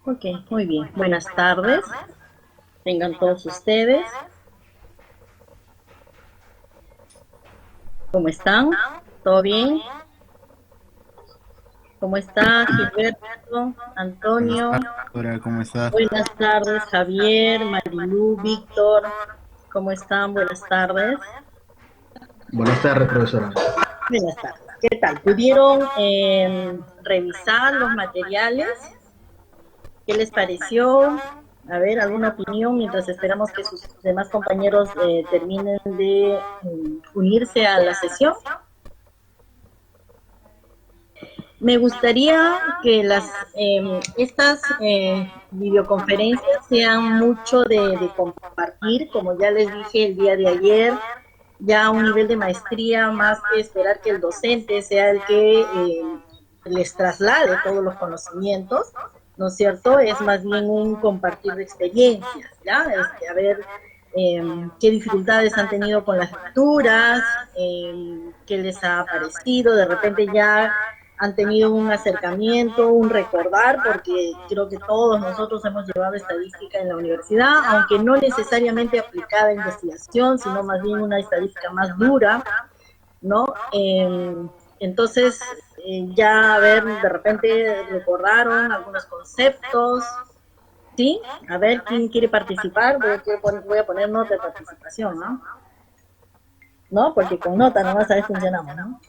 Ok, muy bien. Buenas tardes. Tengan todos ustedes. ¿Cómo están? ¿Todo bien? ¿Cómo está Gilberto, Buenas Antonio? tardes, doctora, ¿cómo está? Buenas tardes, Javier, Marilú, Víctor. ¿Cómo están? Buenas tardes. Buenas tardes, profesora. Buenas tardes. ¿Qué tal? ¿Pudieron revisar los materiales? ¿Qué les pareció? A ver, ¿alguna opinión mientras esperamos que sus demás compañeros terminen de unirse a la sesión? Me gustaría que estas videoconferencias sean mucho de compartir, como ya les dije el día de ayer, ya a un nivel de maestría, más que esperar que el docente sea el que les traslade todos los conocimientos, ¿no es cierto? Es más bien un compartir de experiencias, ¿ya? A ver qué dificultades han tenido con las lecturas, qué les ha parecido, de repente ya han tenido un acercamiento, un recordar, porque creo que todos nosotros hemos llevado estadística en la universidad, aunque no necesariamente aplicada a investigación, sino más bien una estadística más dura, ¿no? Entonces, ya a ver, de repente recordaron algunos conceptos, ¿sí? A ver, ¿quién quiere participar? Voy a poner nota de participación, ¿no? ¿No? Porque con nota nomás a ver funcionamos, ¿no?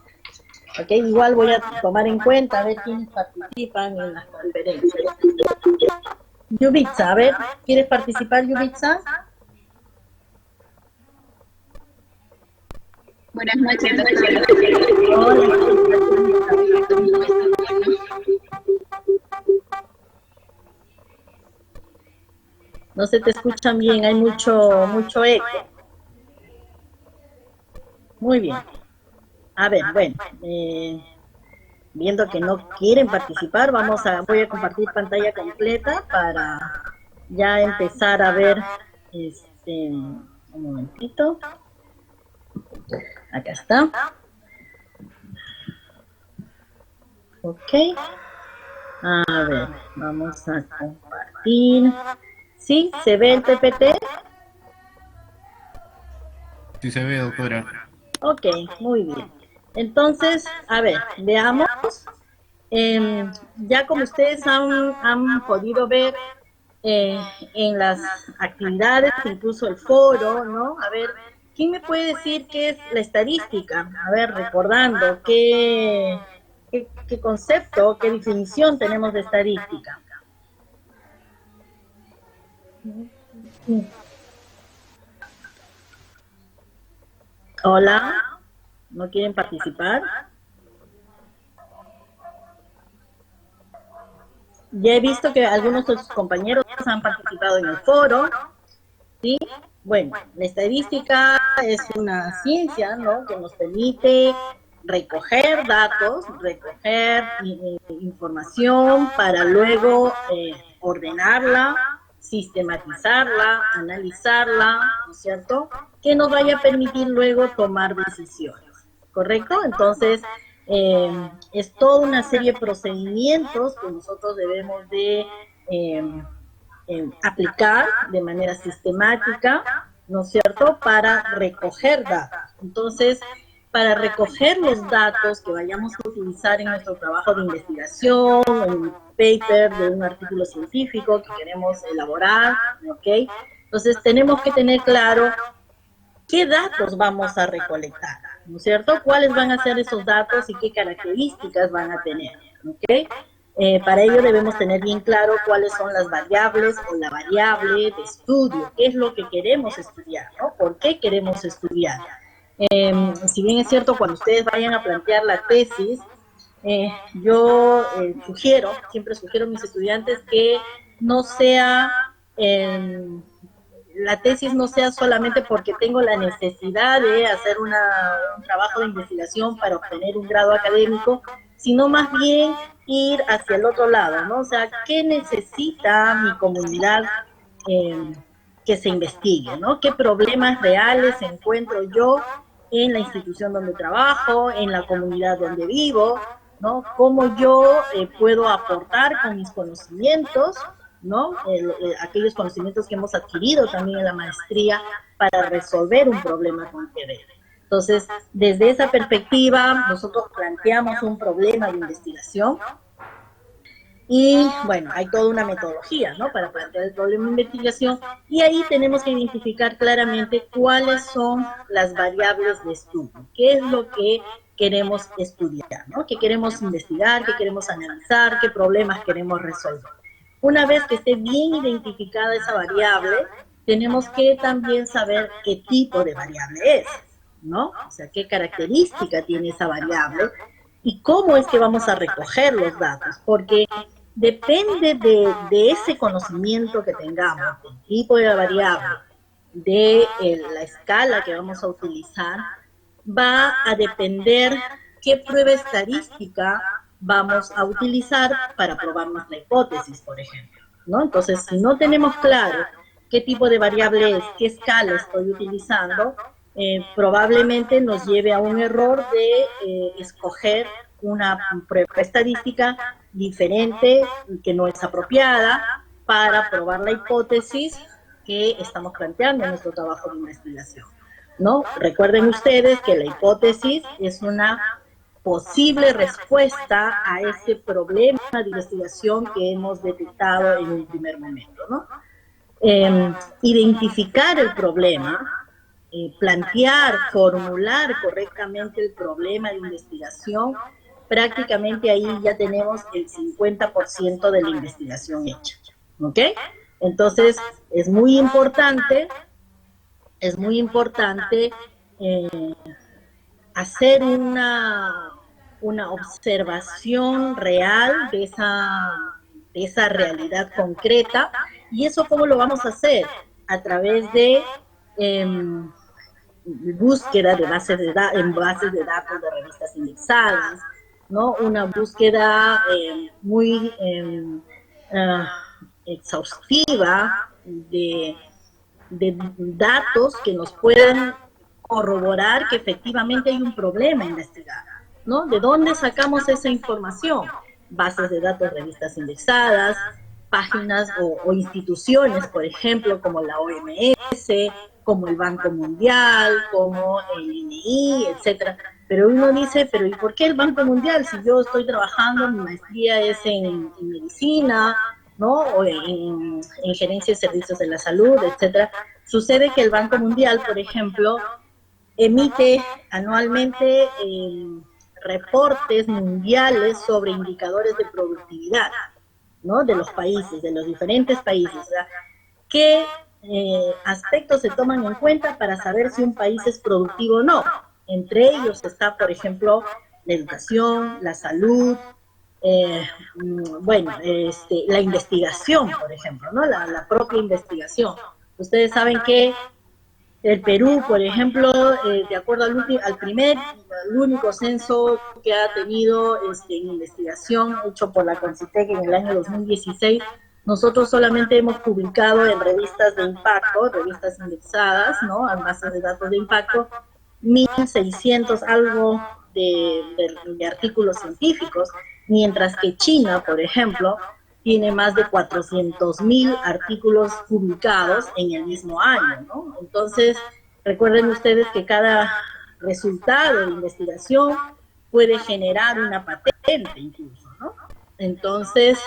Ok, igual voy a tomar en cuenta a ver quiénes participan en las conferencias. Yubitsa, a ver, ¿quieres participar, Yubitsa? Buenas noches, doctora. Hola. No se te escuchan bien, hay mucho eco. Muy bien. A ver, bueno, viendo que no quieren participar, voy a compartir pantalla completa para ya empezar a ver, un momentito, acá está, ok, a ver, vamos a compartir, ¿sí? ¿Se ve el PPT? Sí se ve, doctora. Ok, muy bien. Entonces, a ver, veamos. Ya como ustedes han podido ver en las actividades, incluso el foro, ¿no? A ver, ¿quién me puede decir qué es la estadística? A ver, recordando qué concepto, qué definición tenemos de estadística. Hola, ¿no quieren participar? Ya he visto que algunos de sus compañeros han participado en el foro, ¿sí? Bueno, la estadística es una ciencia, ¿no? Que nos permite recoger datos, recoger información para luego ordenarla, sistematizarla, analizarla, ¿no es cierto? Que nos vaya a permitir luego tomar decisiones, ¿correcto? Entonces, es toda una serie de procedimientos que nosotros debemos de aplicar de manera sistemática, ¿no es cierto?, para recoger datos. Entonces, para recoger los datos que vayamos a utilizar en nuestro trabajo de investigación, en un paper de un artículo científico que queremos elaborar, ¿ok? Entonces, tenemos que tener claro qué datos vamos a recolectar, ¿no es cierto? ¿Cuáles van a ser esos datos y qué características van a tener? ¿Ok? Para ello debemos tener bien claro cuáles son las variables o la variable de estudio, qué es lo que queremos estudiar, ¿no? ¿Por qué queremos estudiar? Si bien es cierto, cuando ustedes vayan a plantear la tesis, yo siempre sugiero a mis estudiantes que no sea la tesis no sea solamente porque tengo la necesidad de hacer un trabajo de investigación para obtener un grado académico, sino más bien ir hacia el otro lado, ¿no? O sea, ¿qué necesita mi comunidad que se investigue, ¿no? ¿Qué problemas reales encuentro yo en la institución donde trabajo, en la comunidad donde vivo, ¿no? ¿Cómo yo puedo aportar con mis conocimientos ¿no? Aquellos conocimientos que hemos adquirido también en la maestría para resolver un problema concreto. Entonces, desde esa perspectiva, nosotros planteamos un problema de investigación y, bueno, hay toda una metodología, ¿no?, para plantear el problema de investigación, y ahí tenemos que identificar claramente cuáles son las variables de estudio, qué es lo que queremos estudiar, ¿no?, qué queremos investigar, qué queremos analizar, qué problemas queremos resolver. Una vez que esté bien identificada esa variable, tenemos que también saber qué tipo de variable es, ¿no? O sea, qué característica tiene esa variable y cómo es que vamos a recoger los datos, porque depende de ese conocimiento que tengamos, del tipo de la variable, de la escala que vamos a utilizar, va a depender qué prueba estadística vamos a utilizar para probar nuestra hipótesis, por ejemplo, ¿no? Entonces, si no tenemos claro qué tipo de variable es, qué escala estoy utilizando, probablemente nos lleve a un error de escoger una prueba estadística diferente, que no es apropiada para probar la hipótesis que estamos planteando en nuestro trabajo de investigación, ¿no? Recuerden ustedes que la hipótesis es una posible respuesta a ese problema de investigación que hemos detectado en un primer momento, ¿no? Identificar el problema, plantear, formular correctamente el problema de investigación, prácticamente ahí ya tenemos el 50% de la investigación hecha, ¿ok? Entonces, es muy importante eh, hacer una observación real de esa realidad concreta. ¿Y eso cómo lo vamos a hacer? A través de búsqueda de en bases de datos de revistas indexadas, ¿no? Una búsqueda muy exhaustiva de datos que nos puedan corroborar que efectivamente hay un problema a investigar, ¿no? ¿De dónde sacamos esa información? Bases de datos, revistas indexadas, páginas o instituciones, por ejemplo, como la OMS, como el Banco Mundial, como el INEI, etcétera. Pero uno dice, pero ¿y por qué el Banco Mundial? Si yo estoy trabajando, mi maestría es en medicina, ¿no? O en gerencia de servicios de la salud, etcétera. Sucede que el Banco Mundial, por ejemplo, emite anualmente reportes mundiales sobre indicadores de productividad, ¿no?, de los países, de los diferentes países, ¿verdad? ¿Qué aspectos se toman en cuenta para saber si un país es productivo o no? Entre ellos está, por ejemplo, la educación, la salud, la investigación, por ejemplo, ¿no? La propia investigación. Ustedes saben que el Perú, por ejemplo, de acuerdo al único censo que ha tenido en investigación hecho por la CONCITEC en el año 2016, nosotros solamente hemos publicado en revistas de impacto, revistas indexadas, ¿no?, en bases de datos de impacto, 1.600 algo de artículos científicos, mientras que China, por ejemplo, tiene más de 400.000 artículos publicados en el mismo año, ¿no? Entonces, recuerden ustedes que cada resultado de investigación puede generar una patente incluso, ¿no? Entonces,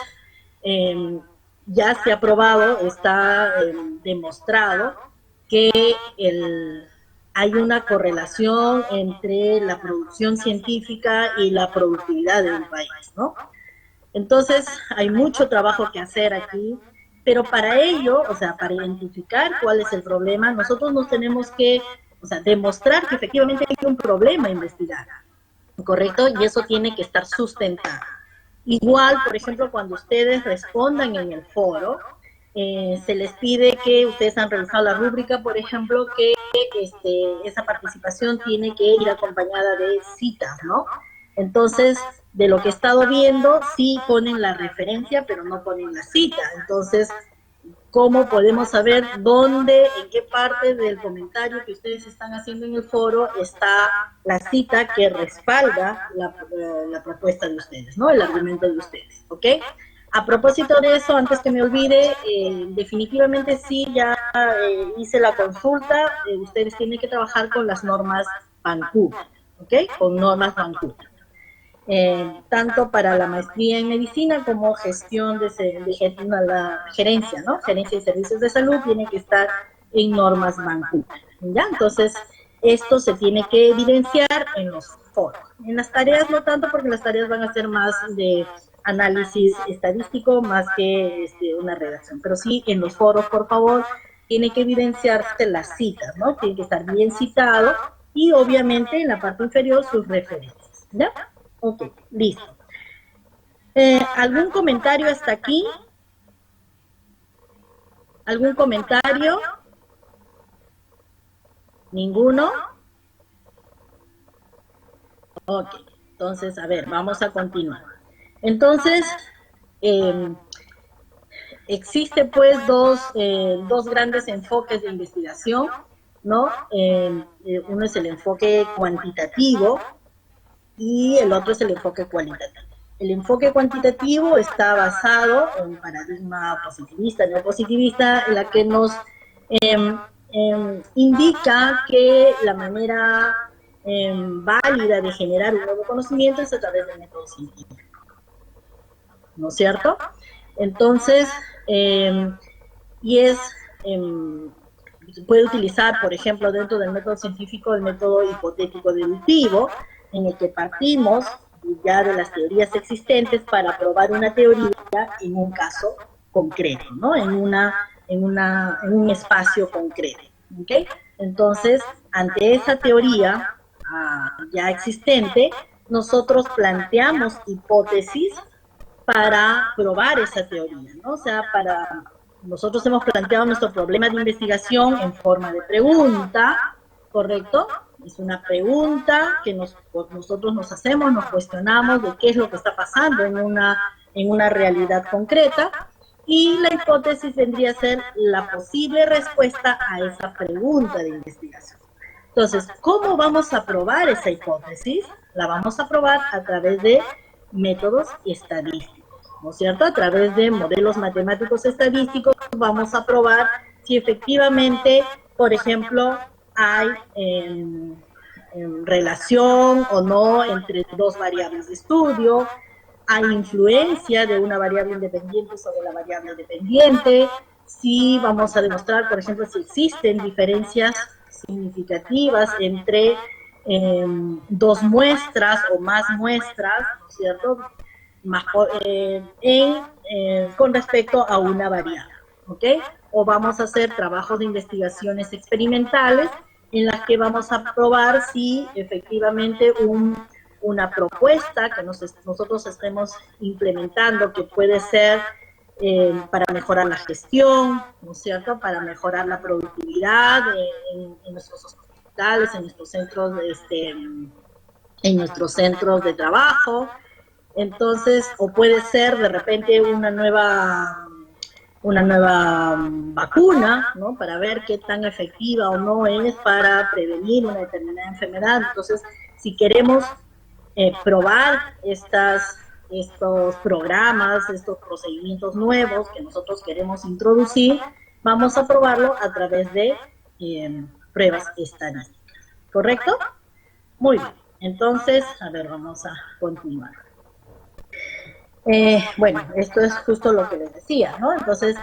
ya se ha probado, está demostrado que hay una correlación entre la producción científica y la productividad de un país, ¿no? Entonces, hay mucho trabajo que hacer aquí, pero para ello, o sea, para identificar cuál es el problema, nosotros nos tenemos que, o sea, demostrar que efectivamente hay un problema a investigar, ¿correcto? Y eso tiene que estar sustentado. Igual, por ejemplo, cuando ustedes respondan en el foro, se les pide que ustedes han revisado la rúbrica, por ejemplo, que esa participación tiene que ir acompañada de citas, ¿no? Entonces, de lo que he estado viendo, sí ponen la referencia, pero no ponen la cita. Entonces, ¿cómo podemos saber dónde, en qué parte del comentario que ustedes están haciendo en el foro está la cita que respalda la propuesta de ustedes, ¿no?, el argumento de ustedes, ¿ok? A propósito de eso, antes que me olvide, definitivamente sí, ya hice la consulta, ustedes tienen que trabajar con las normas Vancouver, ¿ok? Con normas Vancouver. Tanto para la maestría en medicina como gestión la gerencia, ¿no? Gerencia de servicios de salud tiene que estar en normas Vancouver, ¿ya? Entonces, esto se tiene que evidenciar en los foros. En las tareas no tanto, porque las tareas van a ser más de análisis estadístico más que una redacción, pero sí en los foros, por favor, tiene que evidenciarse las citas, ¿no? Tiene que estar bien citado y obviamente en la parte inferior sus referencias, ¿ya? Ok, listo. ¿Algún comentario hasta aquí? ¿Algún comentario? ¿Ninguno? Ok, entonces, a ver, vamos a continuar. Entonces, existe pues dos grandes enfoques de investigación, ¿no? Uno es el enfoque cuantitativo y el otro es el enfoque cualitativo. El enfoque cuantitativo está basado en un paradigma positivista, neopositivista, en la que nos indica que la manera válida de generar un nuevo conocimiento es a través del método científico, ¿no es cierto? Entonces, y es, puede utilizar, por ejemplo, dentro del método científico, el método hipotético deductivo, en el que partimos ya de las teorías existentes para probar una teoría en un caso concreto, ¿no? En un espacio concreto, ¿ok? Entonces, ante esa teoría ya existente, nosotros planteamos hipótesis para probar esa teoría, ¿no? O sea, nosotros hemos planteado nuestro problema de investigación en forma de pregunta, ¿correcto? Es una pregunta que nosotros nos hacemos, nos cuestionamos de qué es lo que está pasando en una realidad concreta, y la hipótesis vendría a ser la posible respuesta a esa pregunta de investigación. Entonces, ¿cómo vamos a probar esa hipótesis? La vamos a probar a través de métodos estadísticos, ¿no es cierto? A través de modelos matemáticos estadísticos vamos a probar si efectivamente, por ejemplo, hay relación o no entre dos variables de estudio, hay influencia de una variable independiente sobre la variable dependiente, si vamos a demostrar, por ejemplo, si existen diferencias significativas entre dos muestras o más muestras, ¿no es cierto?, con respecto a una variable, ¿ok? O vamos a hacer trabajos de investigaciones experimentales en las que vamos a probar si efectivamente una propuesta que nosotros estemos implementando, que puede ser para mejorar la gestión, ¿no es cierto?, para mejorar la productividad en nuestros hospitales, en nuestros centros en nuestros centros de trabajo. Entonces, o puede ser de repente una nueva vacuna, ¿no?, para ver qué tan efectiva o no es para prevenir una determinada enfermedad. Entonces, si queremos probar estos programas, estos procedimientos nuevos que nosotros queremos introducir, vamos a probarlo a través de pruebas estadísticas, ¿correcto? Muy bien, entonces, a ver, vamos a continuar. Bueno, esto es justo lo que les decía, ¿no? Entonces,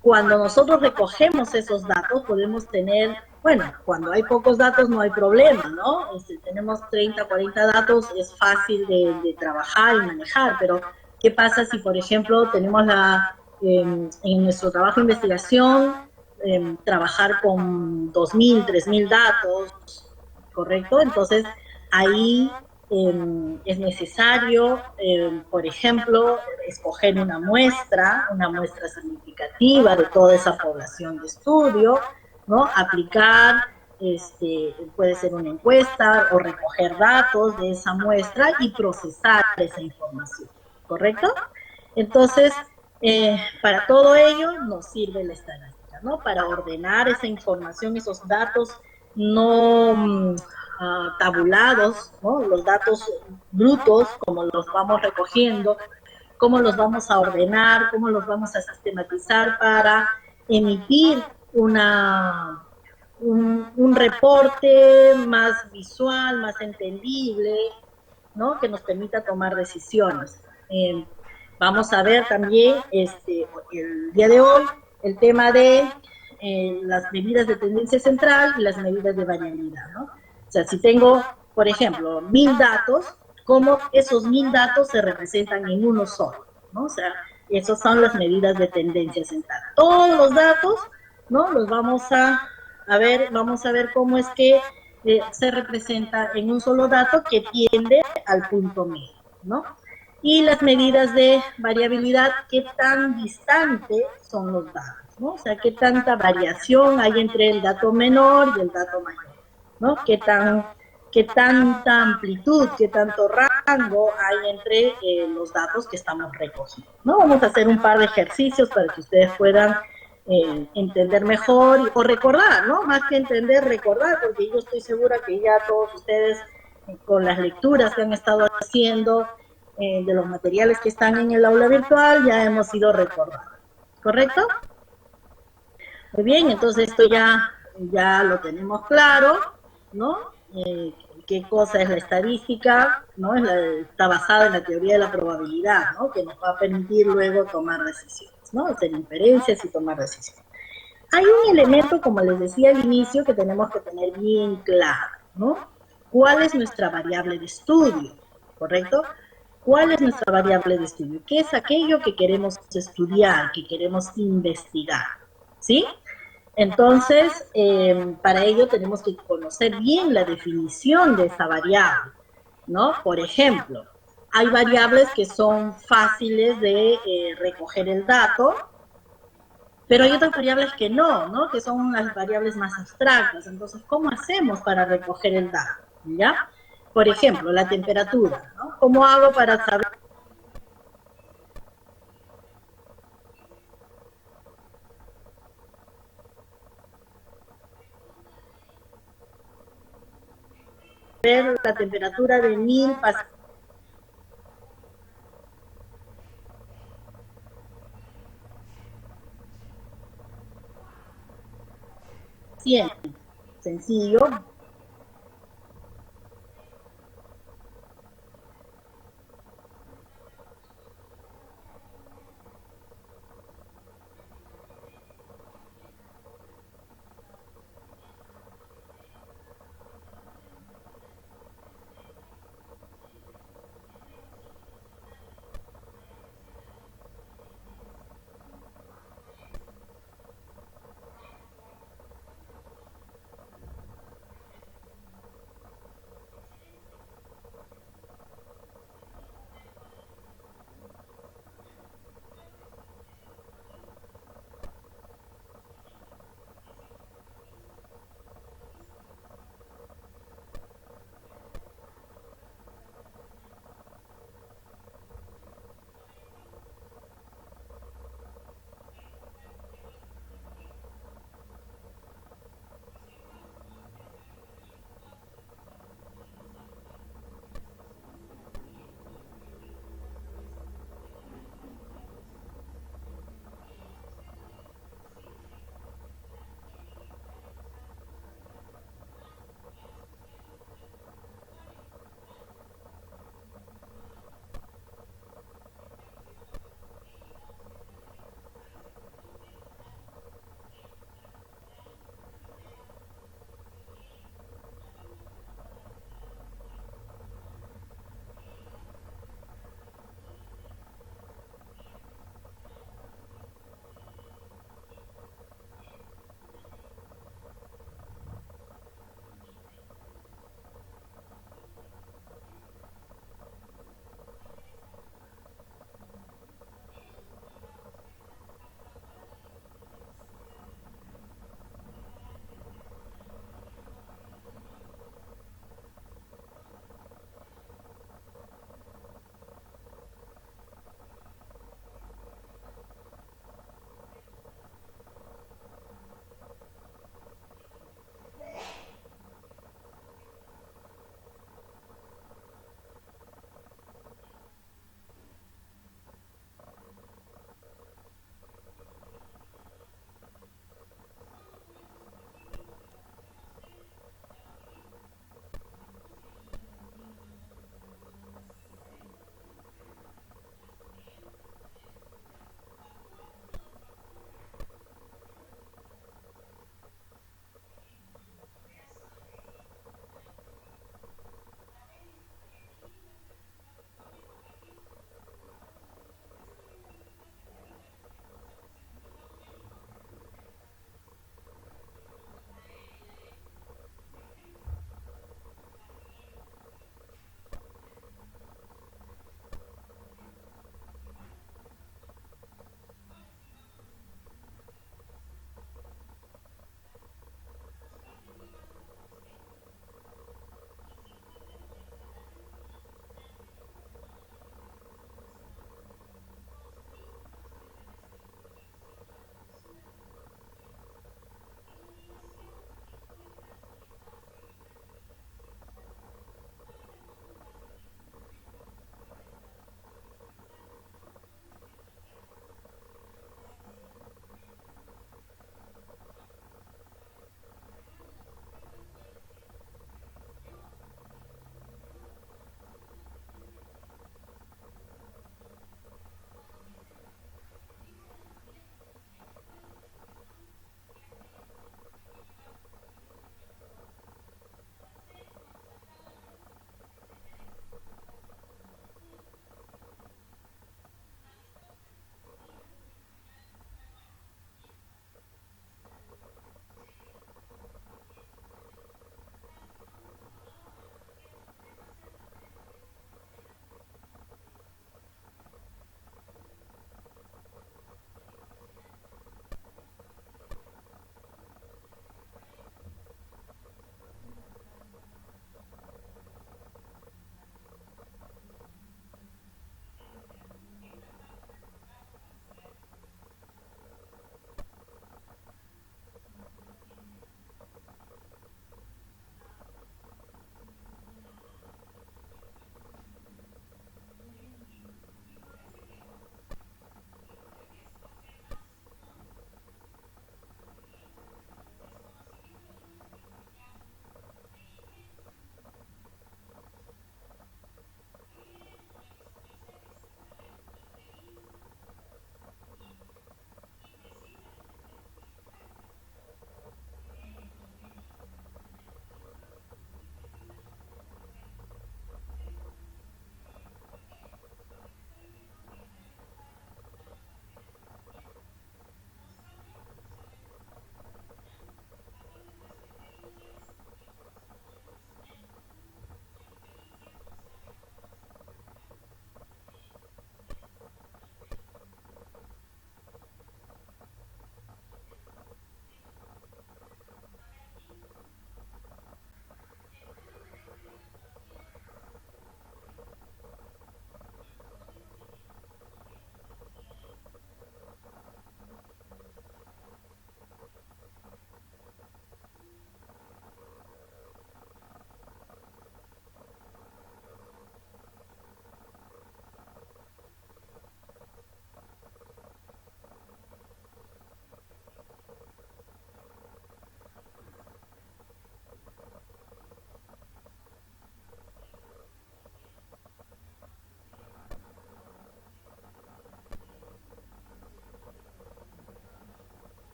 cuando nosotros recogemos esos datos, podemos tener, bueno, cuando hay pocos datos no hay problema, ¿no? Tenemos 30, 40 datos, es fácil de trabajar y manejar, pero ¿qué pasa si, por ejemplo, tenemos en nuestro trabajo de investigación, trabajar con 2.000, 3.000 datos, ¿correcto? Entonces, ahí es necesario, por ejemplo, escoger una muestra significativa de toda esa población de estudio, ¿no? Aplicar, puede ser una encuesta o recoger datos de esa muestra y procesar esa información, ¿correcto? Entonces, para todo ello nos sirve la estadística, ¿no? Para ordenar esa información, esos datos no tabulados, ¿no?, los datos brutos, como los vamos recogiendo, cómo los vamos a ordenar, cómo los vamos a sistematizar para emitir un reporte más visual, más entendible, ¿no? Que nos permita tomar decisiones. Vamos a ver también el día de hoy el tema de las medidas de tendencia central y las medidas de variabilidad, ¿no? O sea, si tengo, por ejemplo, 1000 datos, ¿cómo esos 1000 datos se representan en uno solo? ¿No? O sea, esas son las medidas de tendencia central. Todos los datos, ¿no? Los vamos a ver cómo es que se representa en un solo dato que tiende al punto medio, ¿no? Y las medidas de variabilidad, qué tan distantes son los datos, ¿no? O sea, qué tanta variación hay entre el dato menor y el dato mayor, ¿no? Qué tanta amplitud, qué tanto rango hay entre los datos que estamos recogiendo, ¿no? Vamos a hacer un par de ejercicios para que ustedes puedan entender mejor o recordar, ¿no? Más que entender, recordar, porque yo estoy segura que ya todos ustedes con las lecturas que han estado haciendo de los materiales que están en el aula virtual ya hemos ido recordando, ¿correcto? Muy bien, entonces esto ya lo tenemos claro, ¿no? Qué cosa es la estadística, ¿no? Está basada en la teoría de la probabilidad, ¿no? Que nos va a permitir luego tomar decisiones, ¿no? Hacer inferencias y tomar decisiones. Hay un elemento, como les decía al inicio, que tenemos que tener bien claro, ¿no? ¿Cuál es nuestra variable de estudio? ¿Correcto? ¿Cuál es nuestra variable de estudio? ¿Qué es aquello que queremos estudiar, que queremos investigar? ¿Sí? Entonces, para ello tenemos que conocer bien la definición de esa variable, ¿no? Por ejemplo, hay variables que son fáciles de recoger el dato, pero hay otras variables que no, ¿no? Que son las variables más abstractas. Entonces, ¿cómo hacemos para recoger el dato? ¿Ya? Por ejemplo, la temperatura, ¿no? ¿Cómo hago para saber la temperatura de 1000 pacientes? Sencillo.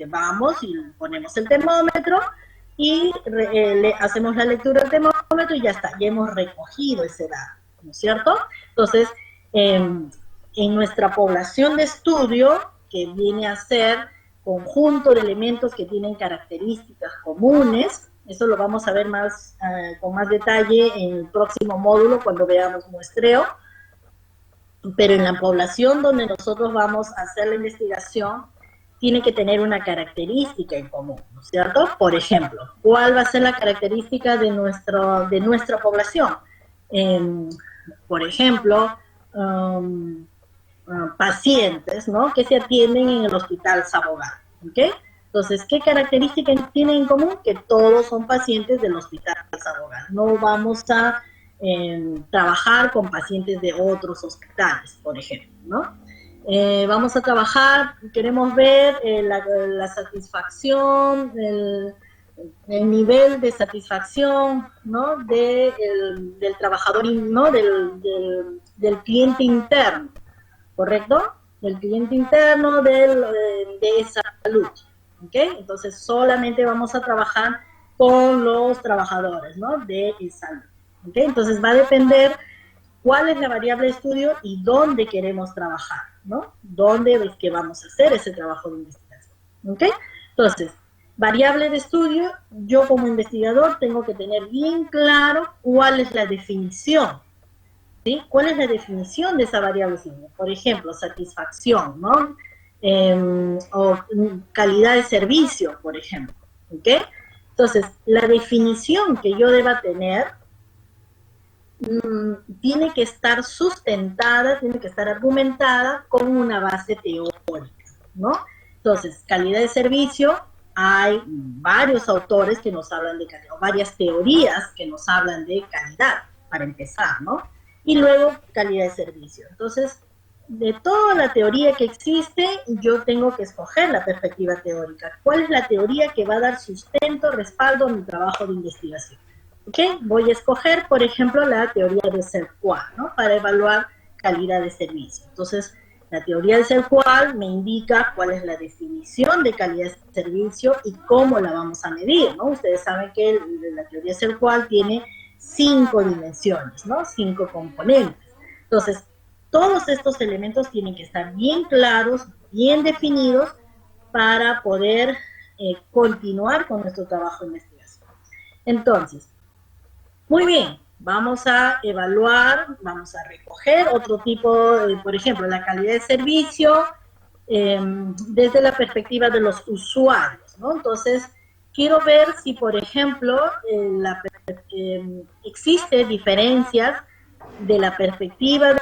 vamos y ponemos el termómetro y le hacemos la lectura del termómetro y ya está, ya hemos recogido ese dato, ¿no es cierto? Entonces, en nuestra población de estudio, que viene a ser conjunto de elementos que tienen características comunes, eso lo vamos a ver más con más detalle en el próximo módulo cuando veamos muestreo, pero en la población donde nosotros vamos a hacer la investigación, tiene que tener una característica en común, ¿no es cierto? Por ejemplo, ¿cuál va a ser la característica de nuestra población? Por ejemplo, pacientes, ¿no? Que se atienden en el Hospital Sabogal, ¿ok? Entonces, ¿qué características tienen en común? Que todos son pacientes del Hospital Sabogal. No vamos a trabajar con pacientes de otros hospitales, por ejemplo, ¿no? Vamos a trabajar, queremos ver la satisfacción, el nivel de satisfacción, ¿no? Del trabajador, ¿no? Del cliente interno, ¿correcto? Del cliente interno de salud, ¿ok? Entonces solamente vamos a trabajar con los trabajadores, ¿no? De salud, ¿ok? Entonces va a depender cuál es la variable de estudio y dónde queremos trabajar, ¿no? Dónde es que vamos a hacer ese trabajo de investigación, ¿ok? Entonces, variable de estudio, yo como investigador tengo que tener bien claro cuál es la definición, ¿sí? ¿Cuál es la definición de esa variable de estudio? Por ejemplo, satisfacción, ¿no? O calidad de servicio, por ejemplo, ¿ok? Entonces, la definición que yo deba tener tiene que estar sustentada, tiene que estar argumentada con una base teórica, ¿no? Entonces, calidad de servicio, hay varios autores que nos hablan de calidad, o varias teorías que nos hablan de calidad, para empezar, ¿no? Y luego, calidad de servicio. Entonces, de toda la teoría que existe, yo tengo que escoger la perspectiva teórica. ¿Cuál es la teoría que va a dar sustento, respaldo a mi trabajo de investigación? ¿Ok? Voy a escoger, por ejemplo, la teoría de CERCUAL, ¿no? Para evaluar calidad de servicio. Entonces, la teoría de CERCUAL me indica cuál es la definición de calidad de servicio y cómo la vamos a medir, ¿no? Ustedes saben que la teoría de CERCUAL tiene 5 dimensiones, ¿no? 5 componentes. Entonces, todos estos elementos tienen que estar bien claros, bien definidos, para poder continuar con nuestro trabajo de investigación. Entonces, muy bien, vamos a evaluar, vamos a recoger otro tipo, por ejemplo, la calidad de servicio desde la perspectiva de los usuarios, ¿no? Entonces, quiero ver si, por ejemplo, existe diferencias de la perspectiva de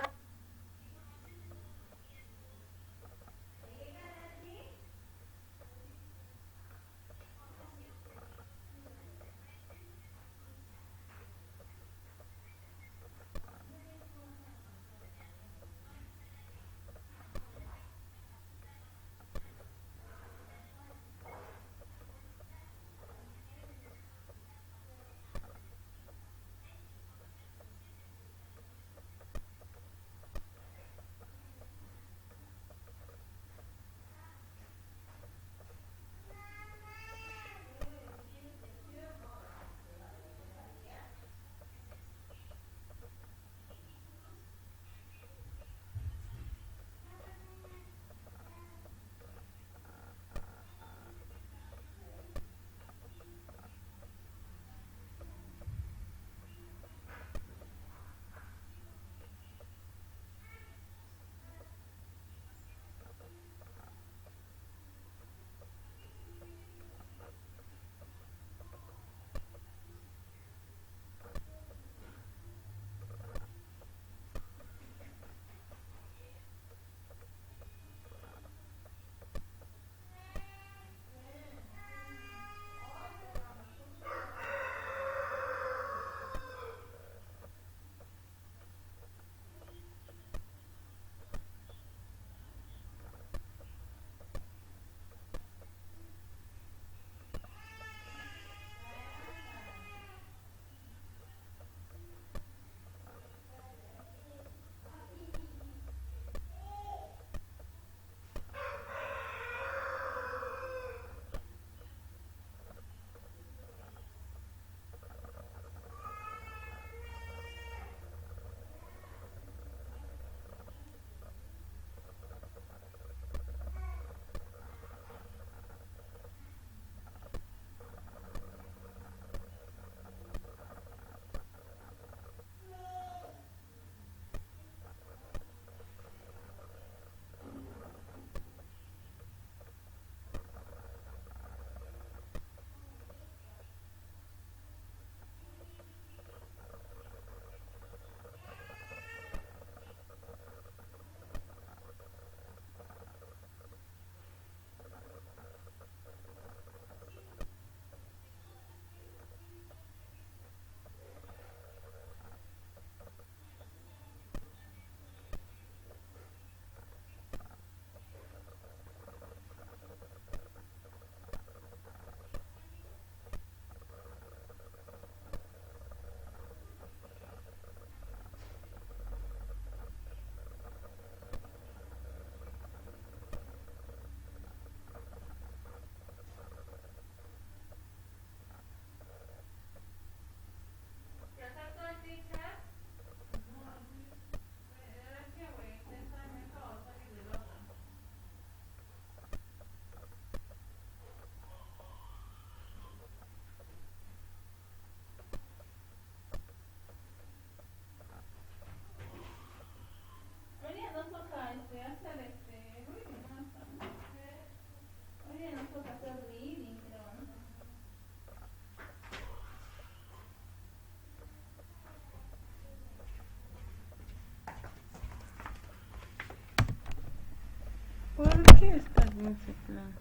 qué está en ese plan?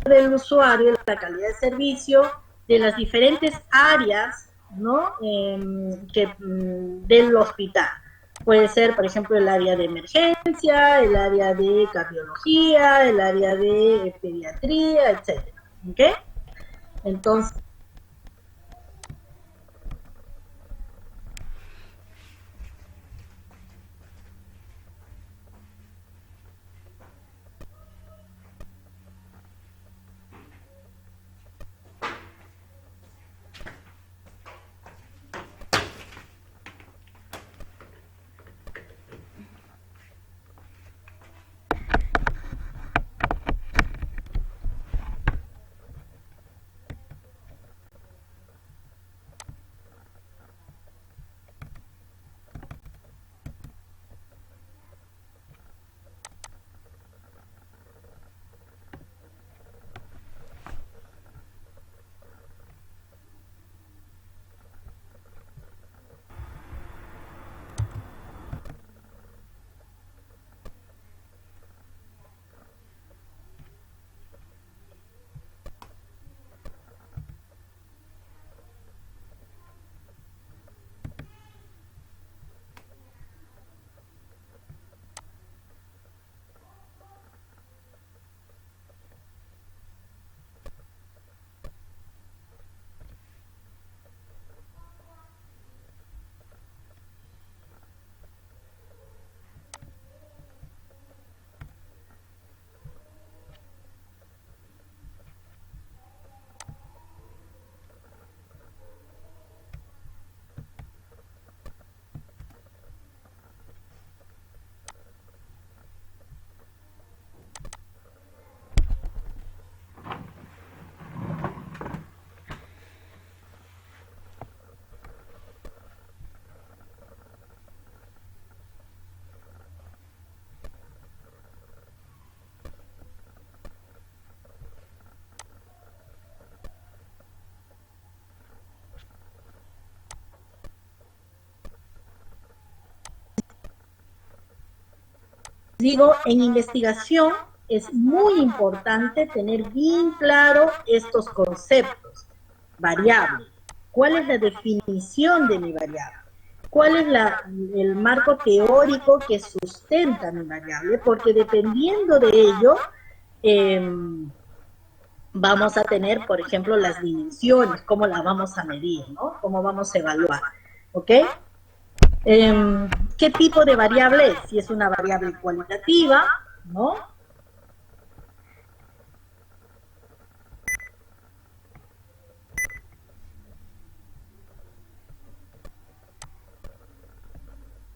Del usuario, la calidad de servicio de las diferentes áreas, ¿no? Del hospital. Puede ser, por ejemplo, el área de emergencia, el área de cardiología, el área de pediatría, etcétera. ¿Ok? Entonces, digo, en investigación es muy importante tener bien claro estos conceptos. Variable. ¿Cuál es la definición de mi variable? ¿Cuál es el marco teórico que sustenta mi variable? Porque dependiendo de ello, vamos a tener, por ejemplo, las dimensiones, cómo las vamos a medir, ¿no? Cómo vamos a evaluar, ¿ok? ¿Qué tipo de variable es? Si es una variable cualitativa, ¿no?